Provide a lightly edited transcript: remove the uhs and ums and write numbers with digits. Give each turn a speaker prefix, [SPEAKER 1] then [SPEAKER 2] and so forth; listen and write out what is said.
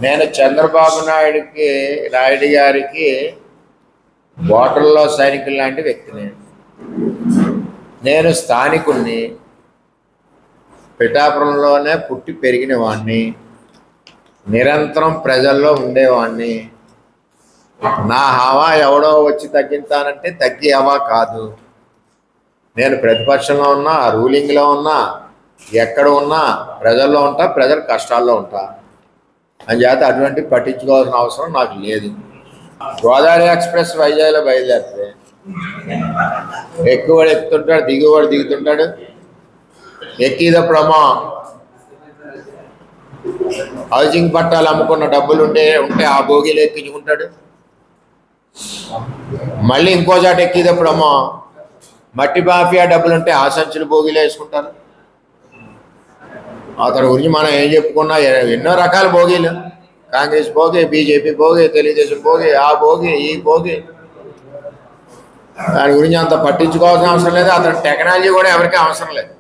[SPEAKER 1] నేను చంద్రబాబు నాయుడు గారికి బోర్డర్లో సైనికులు లాంటి వ్యక్తిని. నేను స్థానికుణ్ణి, పిఠాపురంలోనే పుట్టి పెరిగిన వాడిని, నిరంతరం ప్రజల్లో ఉండేవాడిని. నా హవా ఎవడో వచ్చి తగ్గించానంటే తగ్గి హవా కాదు. నేను ప్రతిపక్షంలో ఉన్నా, రూలింగ్లో ఉన్నా, ఎక్కడ ఉన్నా ప్రజల్లో ఉంటా, ప్రజల కష్టాల్లో ఉంటా. అంచేత అటువంటి పట్టించుకోవాల్సిన అవసరం నాకు లేదు. గోదావరి ఎక్స్ప్రెస్ వైజాగ్లో బయలుదేరితే ఎక్కువవాడు ఎక్కుతుంటాడు, దిగువాడు దిగుతుంటాడు. ఎక్కిదప్పుడమ్మా హౌసింగ్ పట్టాలు అమ్ముకున్న డబ్బులు ఉంటే ఆ భోగిలు ఎక్కించుకుంటాడు. మళ్ళీ ఇంకో చాట ఎక్కిదప్పుడమ్మా మట్టి మాఫియా డబ్బులుంటే ఆ సంచులు భోగిలు వేసుకుంటారు. అతని గురించి మనం ఏం చెప్పుకున్నా ఎన్నో రకాల భోగిలు, కాంగ్రెస్ భోగి, బీజేపీ భోగి, తెలుగుదేశం భోగి, ఆ భోగి, ఈ భోగి. దాని గురించి అంత పట్టించుకోవాల్సిన అవసరం లేదు. అతని టెక్నాలజీ కూడా ఎవరికీ అవసరం లేదు.